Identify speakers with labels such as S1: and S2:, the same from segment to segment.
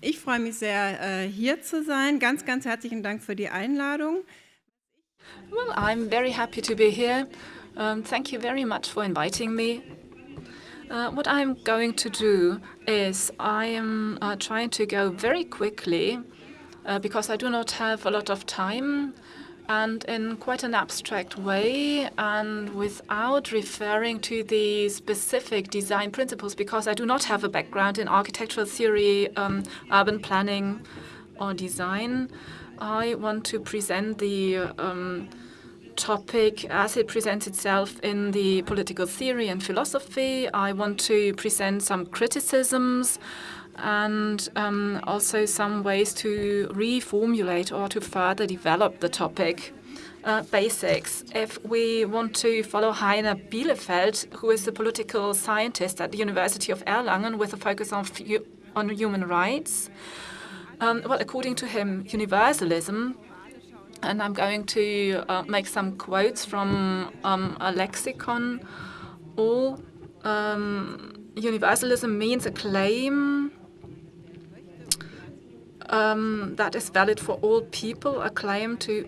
S1: Ich freue mich sehr, hier zu sein. Ganz, ganz herzlichen Dank für die Einladung.
S2: Well, I'm very happy to be here. Thank you very much for inviting me. What I'm going to do is I am trying to go very quickly because I do not have a lot of time, and in quite an abstract way and without referring to the specific design principles, because I do not have a background in architectural theory, urban planning or design. I want to present the topic as it presents itself in the political theory and philosophy. I want to present some criticisms and also some ways to reformulate or to further develop the topic. Basics. If we want to follow Heiner Bielefeld, who is a political scientist at the University of Erlangen with a focus on human rights, well, according to him, universalism, and I'm going to make some quotes from a lexicon. All universalism means a claim that is valid for all people, a claim to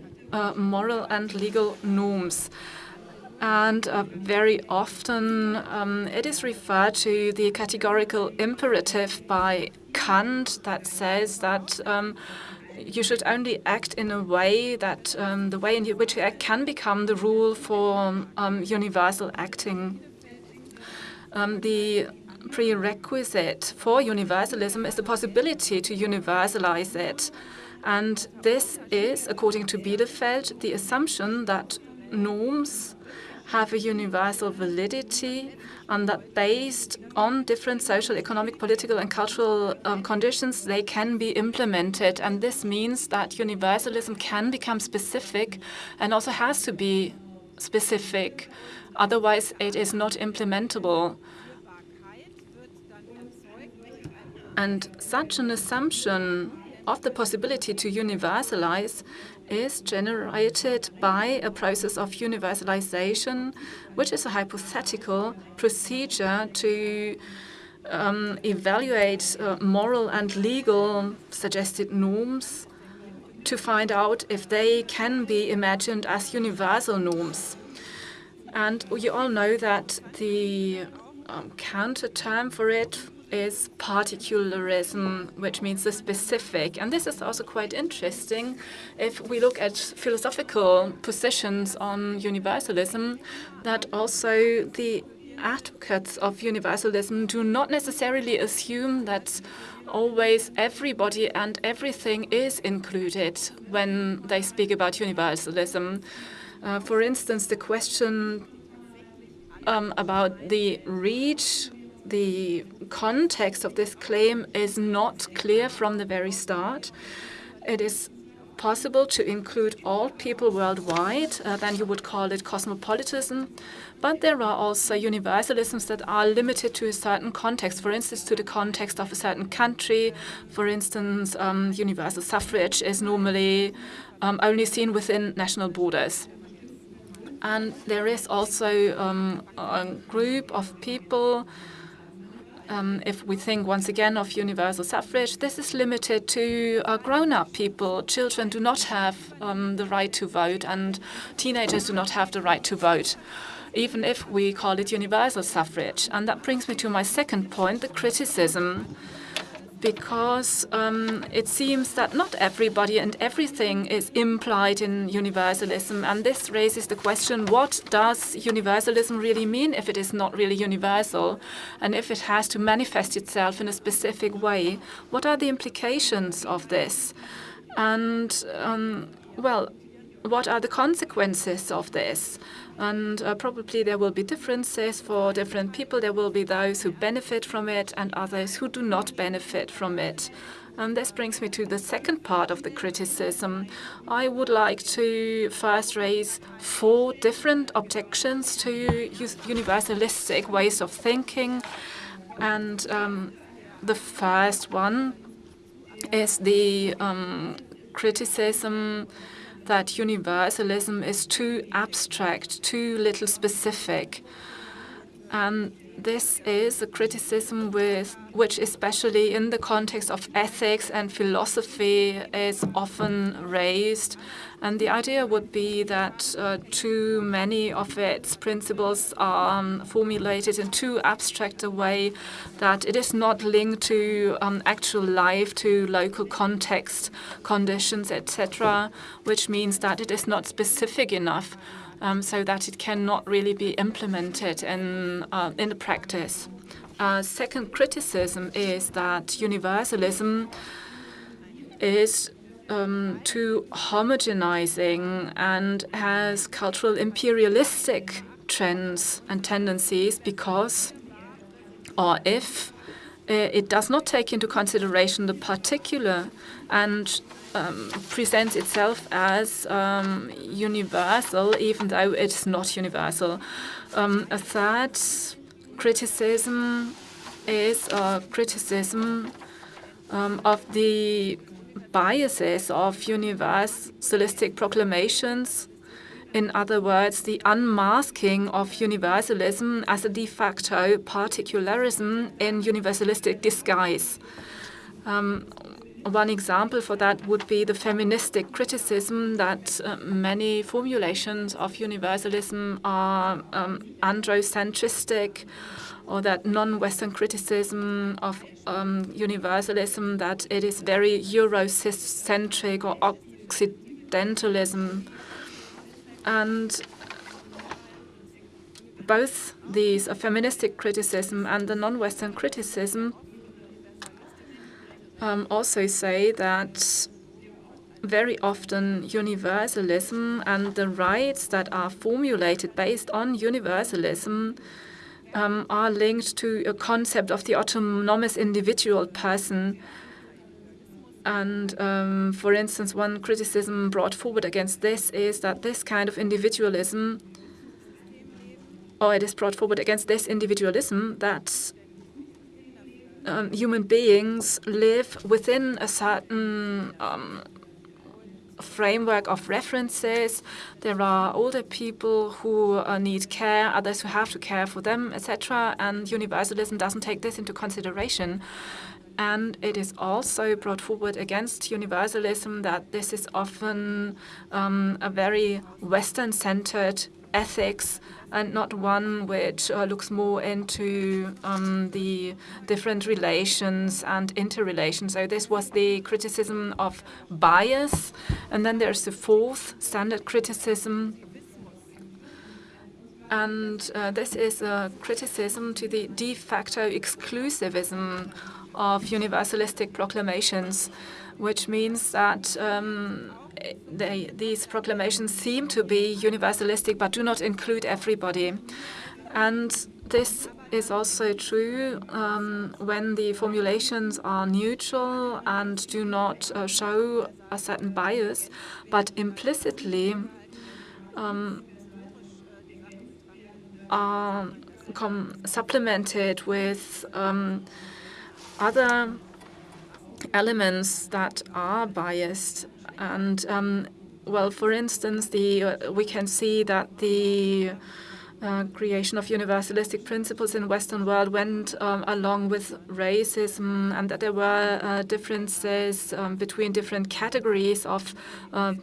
S2: moral and legal norms. And very often it is referred to the categorical imperative by Kant that says that you should only act in a way that the way in which you act can become the rule for universal acting. The prerequisite for universalism is the possibility to universalize it. And this is, according to Bielefeld, the assumption that norms have a universal validity and that based on different social, economic, political and cultural conditions, they can be implemented. And this means that universalism can become specific and also has to be specific. Otherwise, it is not implementable. And such an assumption of the possibility to universalize is generated by a process of universalization, which is a hypothetical procedure to evaluate moral and legal suggested norms to find out if they can be imagined as universal norms. And you all know that the counter term for it is particularism, which means the specific. And this is also quite interesting if we look at philosophical positions on universalism, that also the advocates of universalism do not necessarily assume that always everybody and everything is included when they speak about universalism. For instance, the question about the reach, the context of this claim is not clear from the very start. It is possible to include all people worldwide, then you would call it cosmopolitanism. But there are also universalisms that are limited to a certain context, for instance, to the context of a certain country. For instance, universal suffrage is normally only seen within national borders. And there is also a group of people. If we think once again of universal suffrage, this is limited to grown-up people. Children do not have the right to vote, and teenagers do not have the right to vote, even if we call it universal suffrage. And that brings me to my second point, the criticism, because it seems that not everybody and everything is implied in universalism. And this raises the question, what does universalism really mean if it is not really universal? And if it has to manifest itself in a specific way, what are the implications of this? And, well, what are the consequences of this? And probably there will be differences for different people. There will be those who benefit from it and others who do not benefit from it. And this brings me to the second part of the criticism. I would like to first raise 4 different objections to universalistic ways of thinking. And the first one is the criticism that universalism is too abstract, too little specific. And this is a criticism with which especially in the context of ethics and philosophy is often raised. And the idea would be that too many of its principles are formulated in too abstract a way that it is not linked to actual life, to local context, conditions, etc., which means that it is not specific enough so that it cannot really be implemented in the practice. Second criticism is that universalism is too homogenizing and has cultural imperialistic trends and tendencies because, or if, it does not take into consideration the particular and presents itself as universal, even though it's not universal. A third criticism is a criticism of the biases of universalistic proclamations. In other words, the unmasking of universalism as a de facto particularism in universalistic disguise. One example for that would be the feministic criticism that many formulations of universalism are androcentristic, or that non-Western criticism of universalism, that it is very Eurocentric or Occidentalism. And both these, a feministic criticism and the non-Western criticism, also say that very often universalism and the rights that are formulated based on universalism are linked to a concept of the autonomous individual person. And for instance, one criticism brought forward against this is that this kind of individualism, or it is brought forward against this individualism, that human beings live within a certain framework of references. There are older people who need care, others who have to care for them, etc. And universalism doesn't take this into consideration. And it is also brought forward against universalism that this is often a very Western-centered ethics and not one which looks more into the different relations and interrelations. So this was the criticism of bias. And then there's the fourth standard criticism. And this is a criticism to the de facto exclusivism of universalistic proclamations, which means that these proclamations seem to be universalistic but do not include everybody. And this is also true when the formulations are neutral and do not show a certain bias, but implicitly are supplemented with other elements that are biased. And well, for instance, we can see that the creation of universalistic principles in Western world went along with racism, and that there were differences between different categories of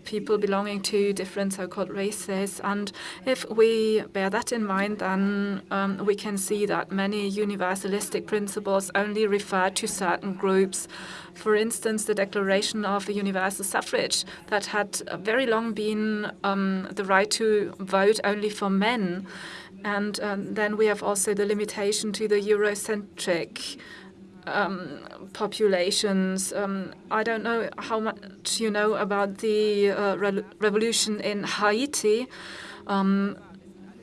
S2: people belonging to different so-called races. And if we bear that in mind, then we can see that many universalistic principles only refer to certain groups. For instance, the declaration of the universal suffrage that had very long been the right to vote only for men. And then we have also the limitation to the Eurocentric populations. I don't know how much you know about the revolution in Haiti.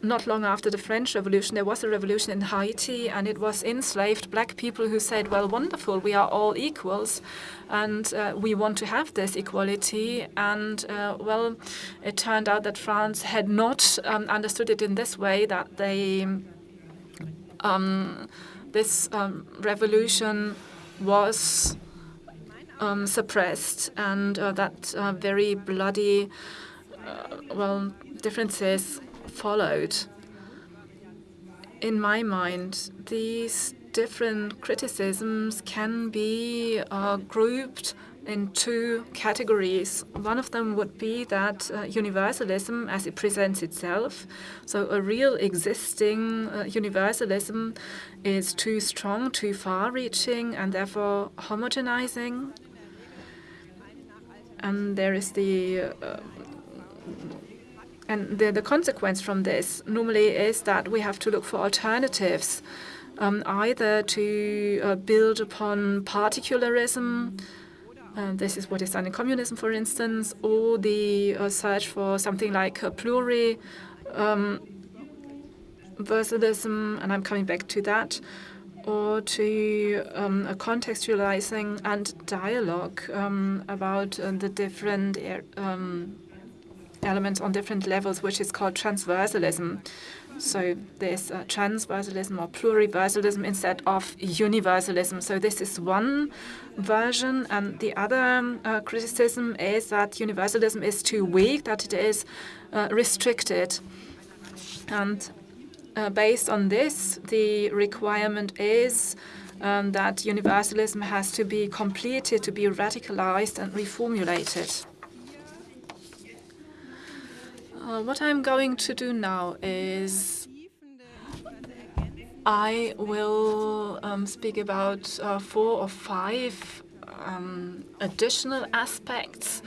S2: Not long after the French Revolution, there was a revolution in Haiti, and it was enslaved black people who said, well, wonderful, we are all equals, and we want to have this equality. And, well, it turned out that France had not understood it in this way, that they, this revolution was suppressed, and that very bloody, well, differences followed. In my mind, these different criticisms can be grouped in two categories. One of them would be that universalism as it presents itself, so a real existing universalism, is too strong, too far-reaching, and therefore homogenizing. And there is the consequence from this normally is that we have to look for alternatives, either to build upon particularism. This is what is done in communism, for instance, or the search for something like pluriversalism, and I'm coming back to that, or to a contextualizing and dialogue about the different elements on different levels, which is called transversalism. So there's transversalism or pluriversalism instead of universalism. So this is one version, and the other criticism is that universalism is too weak, that it is restricted. And based on this, the requirement is that universalism has to be completed, to be radicalized and reformulated. What I'm going to do now is I will speak about 4 or 5 additional aspects,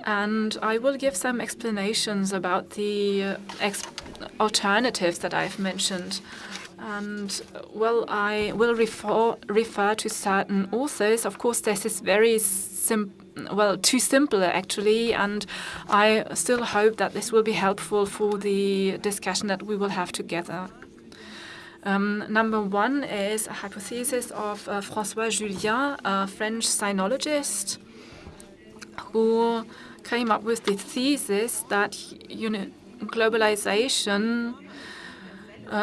S2: and I will give some explanations about the alternatives that I've mentioned. And, well, I will refer to certain authors. Of course, this is very too simple, actually, and I still hope that this will be helpful for the discussion that we will have together. Number 1 is a hypothesis of François Julien, a French sinologist, who came up with the thesis that globalization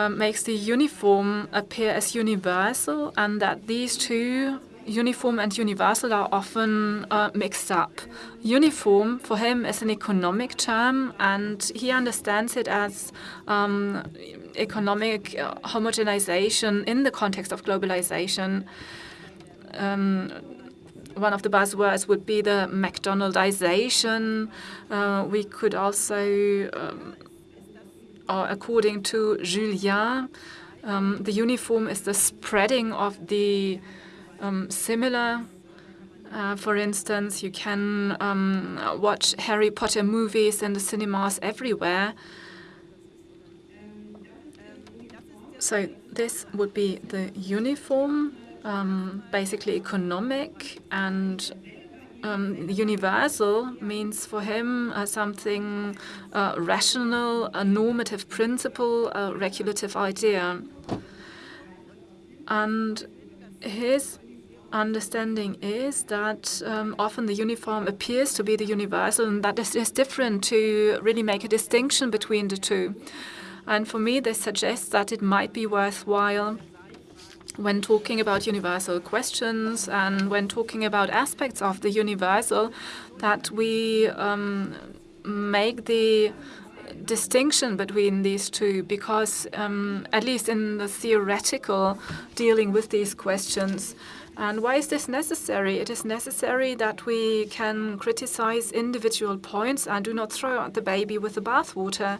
S2: makes the uniform appear as universal, and that these two, uniform and universal, are often mixed up. Uniform for him is an economic term, and he understands it as economic homogenization in the context of globalization. One of the buzzwords would be the McDonaldization. We could also, according to Julien, the uniform is the spreading of the similar. For instance, you can watch Harry Potter movies in the cinemas everywhere. So this would be the uniform, basically economic, and universal means for him something rational, a normative principle, a regulative idea. And his understanding is that often the uniform appears to be the universal, and that is different to really make a distinction between the two. And for me, this suggests that it might be worthwhile, when talking about universal questions and when talking about aspects of the universal, that we make the distinction between these two, because at least in the theoretical dealing with these questions. And why is this necessary? It is necessary that we can criticize individual points and do not throw out the baby with the bathwater,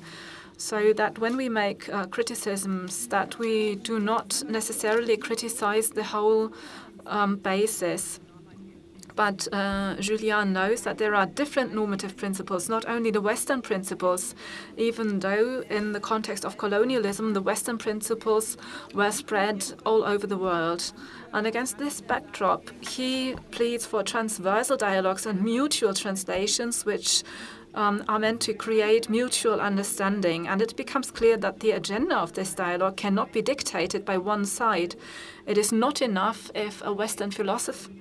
S2: so that when we make criticisms, that we do not necessarily criticize the whole basis. But Julien knows that there are different normative principles, not only the Western principles, even though in the context of colonialism, the Western principles were spread all over the world. And against this backdrop, he pleads for transversal dialogues and mutual translations, which are meant to create mutual understanding. And it becomes clear that the agenda of this dialogue cannot be dictated by one side. It is not enough if a Western philosopher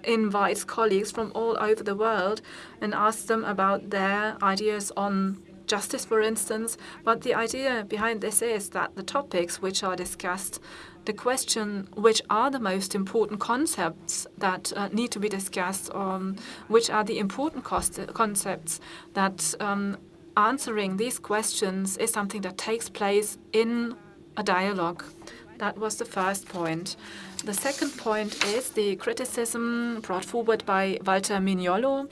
S2: invites colleagues from all over the world and asks them about their ideas on justice, for instance. But the idea behind this is that the topics which are discussed, the question which are the most important concepts that need to be discussed, which are the important concepts, that answering these questions is something that takes place in a dialogue. That was the first point. The second point is the criticism brought forward by Walter Mignolo.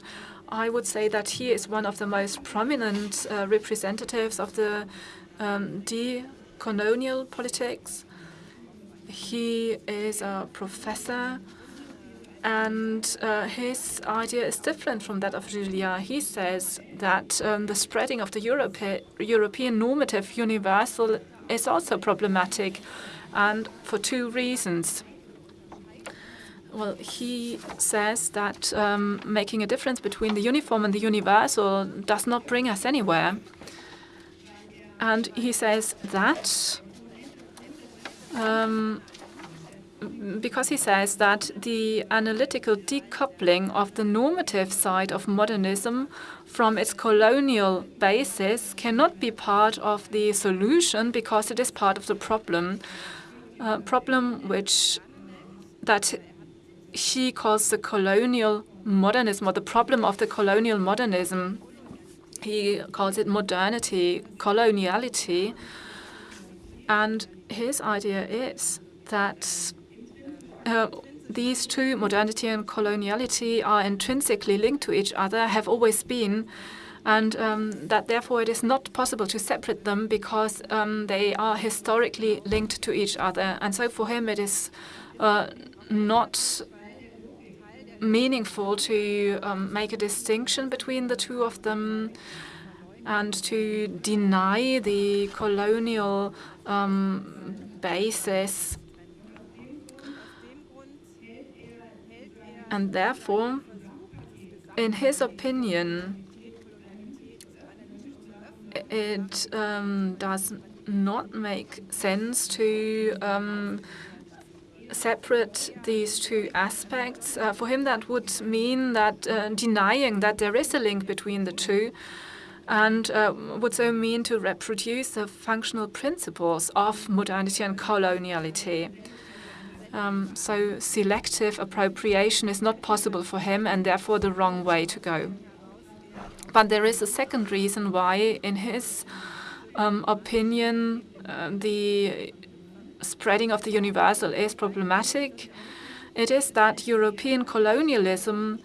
S2: I would say that he is one of the most prominent representatives of the decolonial politics. He is a professor, and his idea is different from that of Julien. He says that the spreading of the European normative universal is also problematic, and for two reasons. Well, he says that making a difference between the uniform and the universal does not bring us anywhere. And he says that because he says that the analytical decoupling of the normative side of modernism from its colonial basis cannot be part of the solution because it is part of the problem. Problem that he calls the colonial modernism, or the problem of the colonial modernism. He calls it modernity, coloniality. And his idea is that these two, modernity and coloniality, are intrinsically linked to each other, have always been, and that therefore it is not possible to separate them because they are historically linked to each other. And so for him it is not meaningful to make a distinction between the two of them and to deny the colonial basis. And therefore, in his opinion, it does not make sense to separate these two aspects. For him, that would mean that denying that there is a link between the two, and would so mean to reproduce the functional principles of modernity and coloniality. So selective appropriation is not possible for him, and therefore the wrong way to go. But there is a second reason why, in his opinion, the spreading of the universal is problematic. It is that European colonialism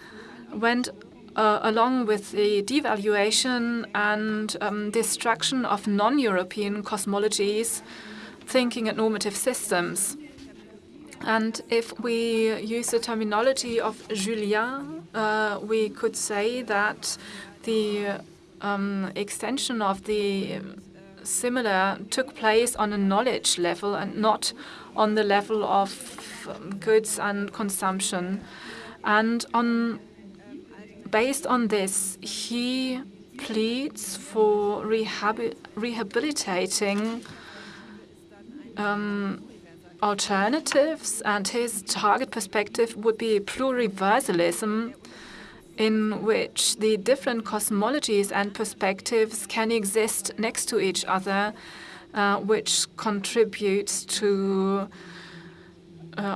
S2: went along with the devaluation and destruction of non-European cosmologies, thinking and normative systems. And if we use the terminology of Julien, we could say that the extension of the similar took place on a knowledge level and not on the level of goods and consumption. And based on this, he pleads for rehabilitating alternatives, and his target perspective would be pluriversalism, in which the different cosmologies and perspectives can exist next to each other, which contributes to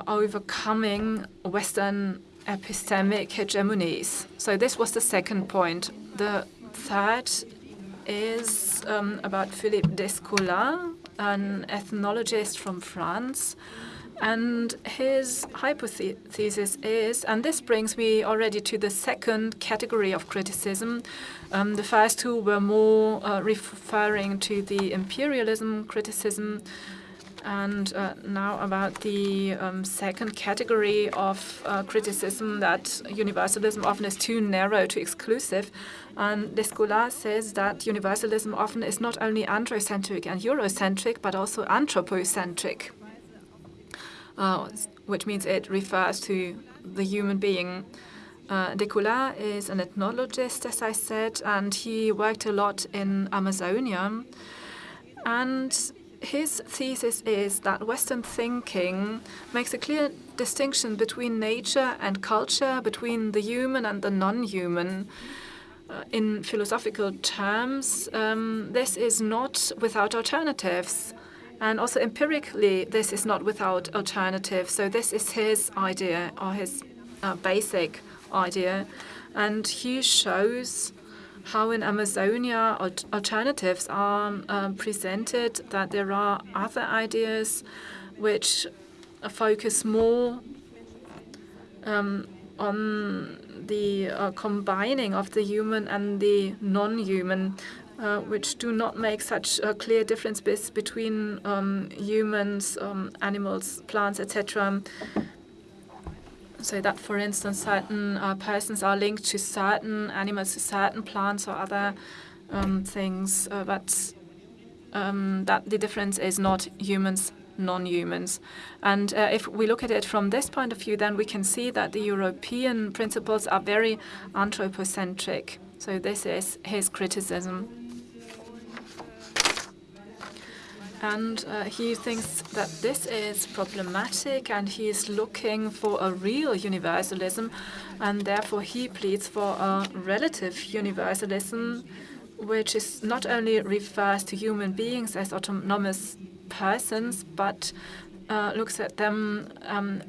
S2: overcoming Western epistemic hegemonies. So this was the second point. The third is about Philippe Descola, an ethnologist from France. And his hypothesis is, and this brings me already to the second category of criticism. The first two were more referring to the imperialism criticism, and now about the second category of criticism, that universalism often is too narrow, too exclusive. And Descola says that universalism often is not only androcentric and Eurocentric, but also anthropocentric. Which means it refers to the human being. Descola is an ethnologist, as I said, and he worked a lot in Amazonia. And his thesis is that Western thinking makes a clear distinction between nature and culture, between the human and the non-human. In philosophical terms, this is not without alternatives. And also empirically, this is not without alternatives. So this is his idea, or his basic idea. And he shows how in Amazonia alternatives are presented, that there are other ideas which focus more on the combining of the human and the non-human, which do not make such a clear difference between humans, animals, plants, etc. So that, for instance, certain persons are linked to certain animals, to certain plants or other things, but that the difference is not humans, non-humans. And if we look at it from this point of view, then we can see that the European principles are very anthropocentric. So this is his criticism. And he thinks that this is problematic, and he is looking for a real universalism, and therefore he pleads for a relative universalism, which is not only refers to human beings as autonomous persons, but looks at them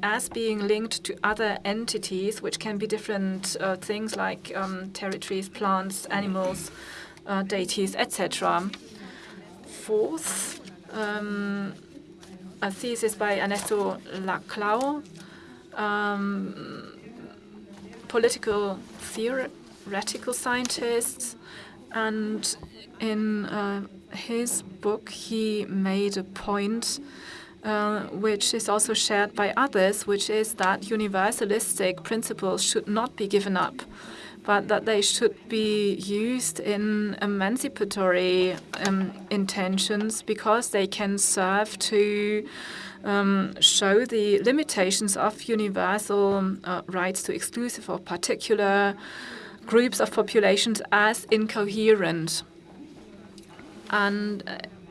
S2: as being linked to other entities, which can be different things like territories, plants, animals, deities, etc. Fourth, a thesis by Ernesto Laclau, political theoretical scientist, and in his book he made a point which is also shared by others, which is that universalistic principles should not be given up, but that they should be used in emancipatory intentions, because they can serve to show the limitations of universal rights to exclusive or particular groups of populations as incoherent. And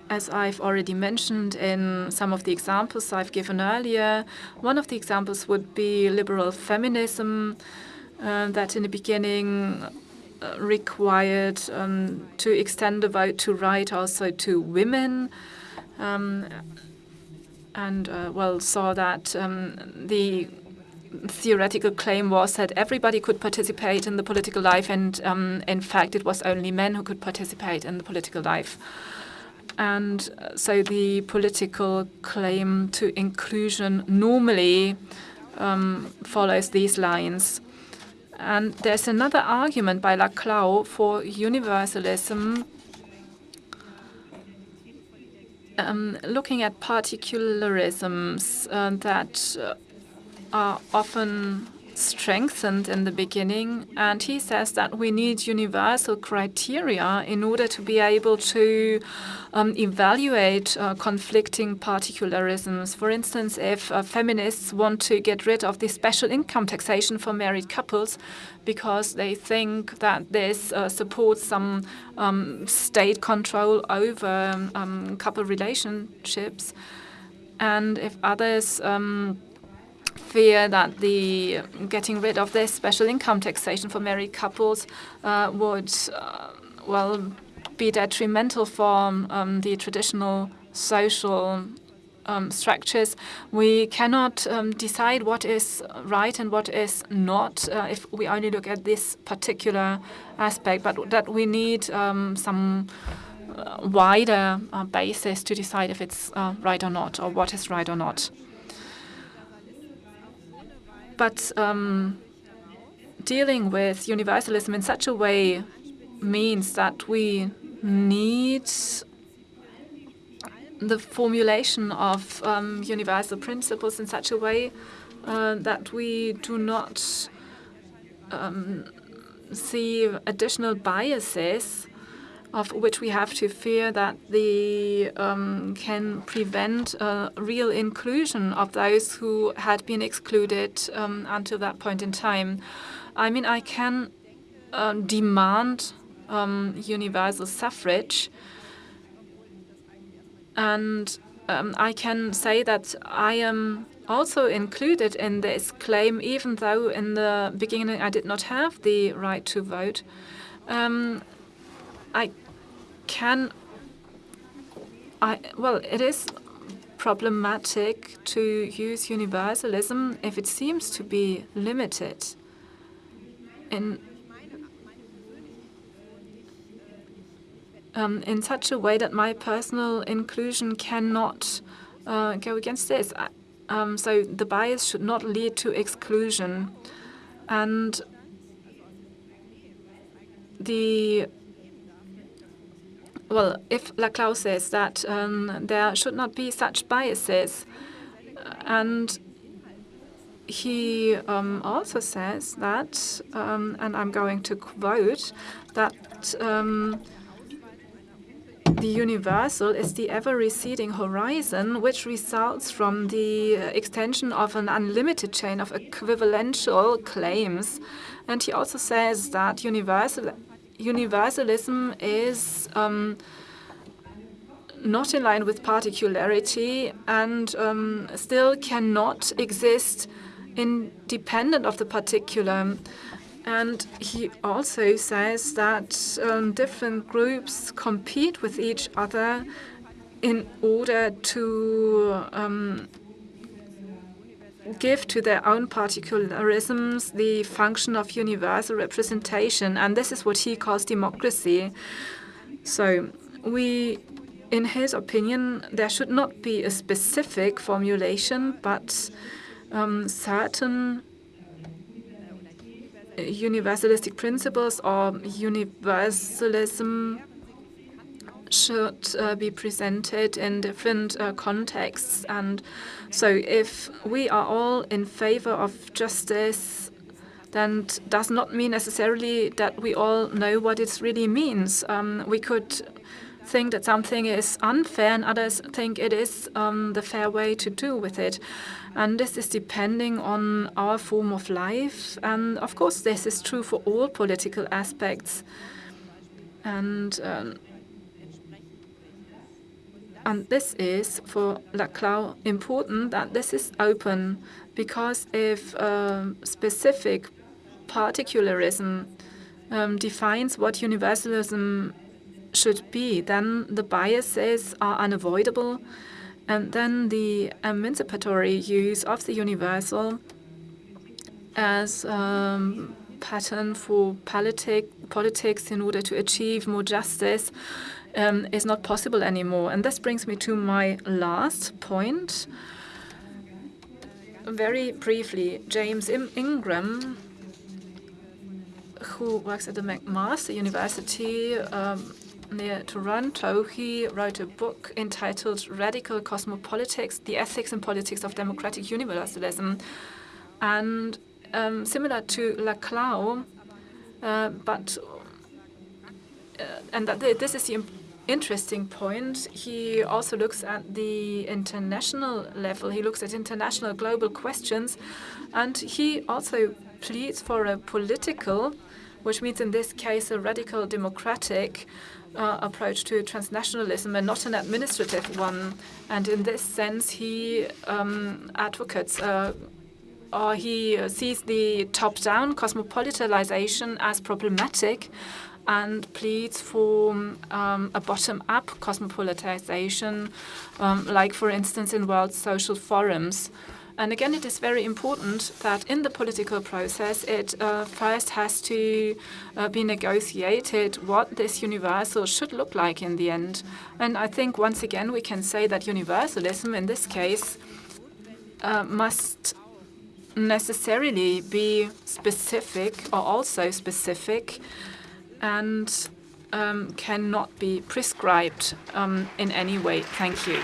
S2: as I've already mentioned in some of the examples I've given earlier, one of the examples would be liberal feminism, that in the beginning required to extend the vote to right also to women, and saw that the theoretical claim was that everybody could participate in the political life, and in fact it was only men who could participate in the political life. And so the political claim to inclusion normally follows these lines. And there's another argument by Laclau for universalism, looking at particularisms that are often strengthened in the beginning, and he says that we need universal criteria in order to be able to evaluate conflicting particularisms. For instance, if feminists want to get rid of the special income taxation for married couples because they think that this supports some state control over couple relationships, and if others fear that the getting rid of this special income taxation for married couples would, be detrimental for the traditional social structures, we cannot decide what is right and what is not if we only look at this particular aspect, but that we need some wider basis to decide if it's right or not, or what is right or not. But dealing with universalism in such a way means that we need the formulation of universal principles in such a way that we do not see additional biases of which we have to fear that they can prevent real inclusion of those who had been excluded until that point in time. I mean, I can demand universal suffrage, and I can say that I am also included in this claim, even though in the beginning I did not have the right to vote. It is problematic to use universalism if it seems to be limited in such a way that my personal inclusion cannot go against this. So the bias should not lead to exclusion. And if Laclau says that there should not be such biases, and he also says that, and I'm going to quote, that the universal is the ever-receding horizon, which results from the extension of an unlimited chain of equivalential claims. And he also says that universalism is not in line with particularity and still cannot exist independent of the particular. And he also says that different groups compete with each other in order to give to their own particularisms the function of universal representation. And this is what he calls democracy. So in his opinion, there should not be a specific formulation, but certain universalistic principles or universalism should be presented in different contexts. And so if we are all in favor of justice, then does not mean necessarily that we all know what it really means. We could think that something is unfair and others think it is the fair way to do with it. And this is depending on our form of life. And of course, this is true for all political aspects. And this is, for Laclau, important that this is open, because if specific particularism defines what universalism should be, then the biases are unavoidable, and then the emancipatory use of the universal as pattern for politics in order to achieve more justice is not possible anymore. And this brings me to my last point. Very briefly, James Ingram, who works at the McMaster University near Toronto, he wrote a book entitled Radical Cosmopolitics, The Ethics and Politics of Democratic Universalism. And similar to Laclau, this is the interesting point. He also looks at the international level. He looks at international global questions, and he also pleads for a political, which means in this case a radical democratic approach to transnationalism and not an administrative one. And in this sense, he advocates or he sees the top-down cosmopolitization as problematic and pleads for a bottom-up cosmopolitization, like, for instance, in World Social Forums. And again, it is very important that in the political process, it first has to be negotiated what this universal should look like in the end. And I think, once again, we can say that universalism, in this case, must necessarily be specific or also specific and cannot be prescribed in any way. Thank you.